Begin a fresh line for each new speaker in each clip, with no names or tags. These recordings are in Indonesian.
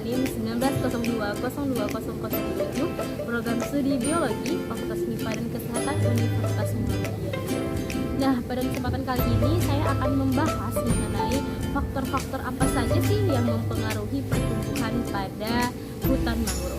NIM 1902-020007, Program Studi Biologi, Fakultas MIPA dan Kesehatan Universitas Muhammadiyah. Nah, pada kesempatan kali ini saya akan membahas mengenai faktor-faktor apa saja sih yang mempengaruhi pertumbuhan pada hutan mangrove.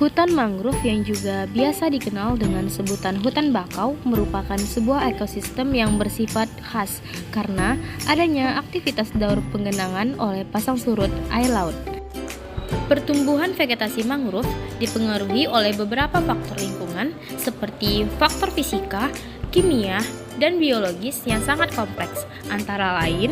Hutan mangrove yang juga biasa dikenal dengan sebutan hutan bakau merupakan sebuah ekosistem yang bersifat khas karena adanya aktivitas daur penggenangan oleh pasang surut air laut. Pertumbuhan vegetasi mangrove dipengaruhi oleh beberapa faktor lingkungan seperti faktor fisika, kimia, dan biologis yang sangat kompleks, antara lain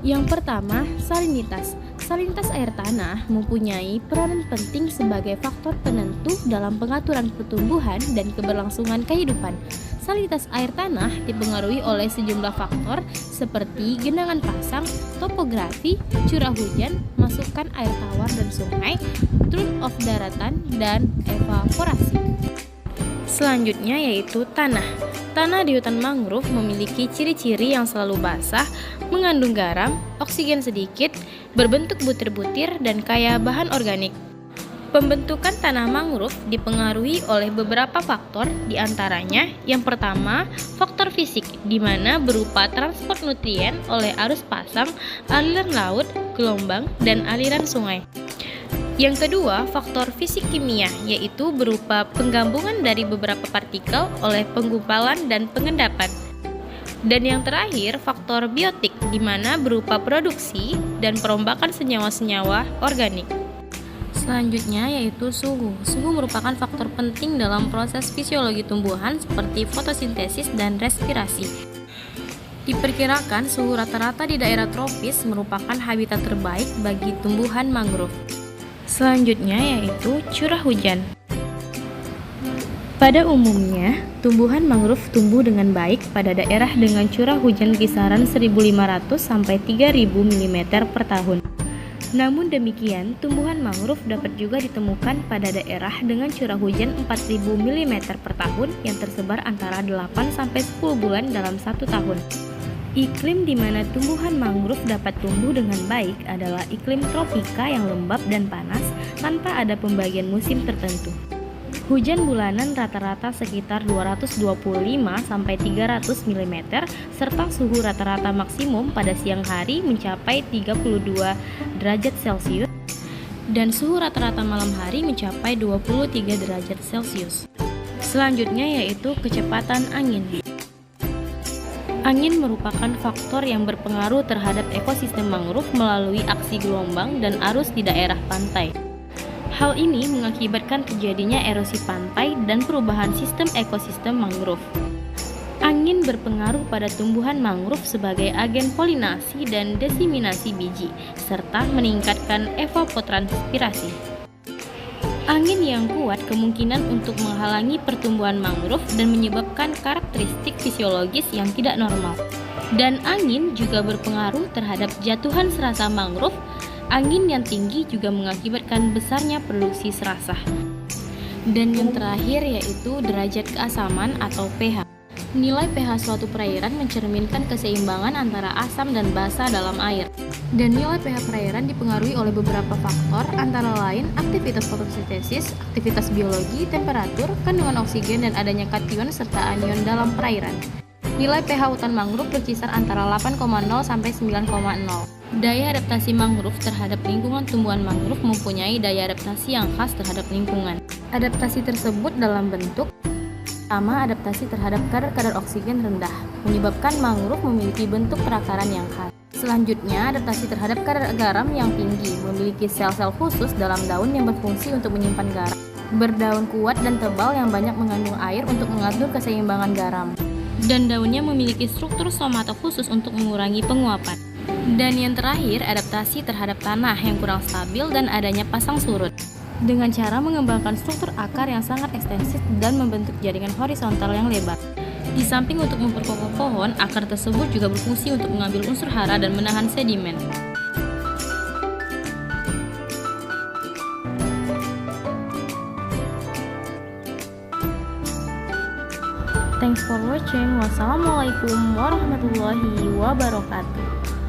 yang pertama, salinitas. Salinitas air tanah mempunyai peranan penting sebagai faktor penentu dalam pengaturan pertumbuhan dan keberlangsungan kehidupan. Salinitas air tanah dipengaruhi oleh sejumlah faktor seperti genangan pasang, topografi, curah hujan, masukan air tawar dan sungai, turn-off daratan, dan evaporasi. Selanjutnya yaitu tanah. Tanah di hutan mangrove memiliki ciri-ciri yang selalu basah, mengandung garam, oksigen sedikit, berbentuk butir-butir, dan kaya bahan organik. Pembentukan tanah mangrove dipengaruhi oleh beberapa faktor, diantaranya yang pertama, faktor fisik, di mana berupa transport nutrien oleh arus pasang, aliran laut, gelombang, dan aliran sungai. Yang kedua, faktor fisik kimia, yaitu berupa penggabungan dari beberapa partikel oleh penggumpalan dan pengendapan. Dan yang terakhir, faktor biotik, di mana berupa produksi dan perombakan senyawa-senyawa organik. Selanjutnya yaitu suhu. Suhu merupakan faktor penting dalam proses fisiologi tumbuhan seperti fotosintesis dan respirasi. Diperkirakan suhu rata-rata di daerah tropis merupakan habitat terbaik bagi tumbuhan mangrove. Selanjutnya yaitu curah hujan. Pada umumnya, tumbuhan mangrove tumbuh dengan baik pada daerah dengan curah hujan kisaran 1.500 sampai 3.000 mm per tahun. Namun demikian, tumbuhan mangrove dapat juga ditemukan pada daerah dengan curah hujan 4.000 mm per tahun yang tersebar antara 8 sampai 10 bulan dalam satu tahun. Iklim di mana tumbuhan mangrove dapat tumbuh dengan baik adalah iklim tropika yang lembab dan panas tanpa ada pembagian musim tertentu. Hujan bulanan rata-rata sekitar 225 sampai 300 mm serta suhu rata-rata maksimum pada siang hari mencapai 32 derajat Celcius dan suhu rata-rata malam hari mencapai 23 derajat Celcius. Selanjutnya yaitu kecepatan angin. Angin merupakan faktor yang berpengaruh terhadap ekosistem mangrove melalui aksi gelombang dan arus di daerah pantai. Hal ini mengakibatkan terjadinya erosi pantai dan perubahan sistem ekosistem mangrove. Angin berpengaruh pada tumbuhan mangrove sebagai agen polinasi dan desiminasi biji, serta meningkatkan evapotranspirasi. Angin yang kuat kemungkinan untuk menghalangi pertumbuhan mangrove dan menyebabkan karakteristik fisiologis yang tidak normal. Dan angin juga berpengaruh terhadap jatuhan serasa mangrove. Angin yang tinggi juga mengakibatkan besarnya produksi serasa. Dan yang terakhir yaitu derajat keasaman atau pH. Nilai pH suatu perairan mencerminkan keseimbangan antara asam dan basa dalam air. Dan nilai pH perairan dipengaruhi oleh beberapa faktor, antara lain aktivitas fotosintesis, aktivitas biologi, temperatur, kandungan oksigen, dan adanya kation serta anion dalam perairan. Nilai pH hutan mangrove berkisar antara 8,0 sampai 9,0. Daya adaptasi mangrove terhadap lingkungan. Tumbuhan mangrove mempunyai daya adaptasi yang khas terhadap lingkungan. Adaptasi tersebut dalam bentuk pertama, adaptasi terhadap kadar oksigen rendah, menyebabkan mangrove memiliki bentuk perakaran yang khas. Selanjutnya, adaptasi terhadap kadar garam yang tinggi, memiliki sel-sel khusus dalam daun yang berfungsi untuk menyimpan garam. Berdaun kuat dan tebal yang banyak mengandung air untuk mengatur keseimbangan garam. Dan daunnya memiliki struktur stomata khusus untuk mengurangi penguapan. Dan yang terakhir, adaptasi terhadap tanah yang kurang stabil dan adanya pasang surut. Dengan cara mengembangkan struktur akar yang sangat ekstensif dan membentuk jaringan horizontal yang lebar. Di samping untuk memperkokoh pohon, akar tersebut juga berfungsi untuk mengambil unsur hara dan menahan sedimen. Thanks for watching. Wassalamualaikum warahmatullahi wabarakatuh.